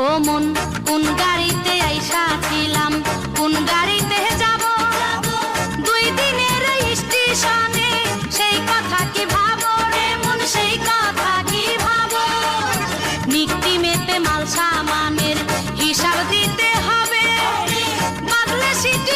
ও মন কোন গাড়িতে আইসা ছিলাম, কোন গাড়িতে যাব, 2 দিনের স্টেশনে সেই কথা কি ভাবো রে মন, সেই কথা কি ভাবো। নিকটিমেতে মাল সামানের হিসাব দিতে হবে, বাদলে সিটি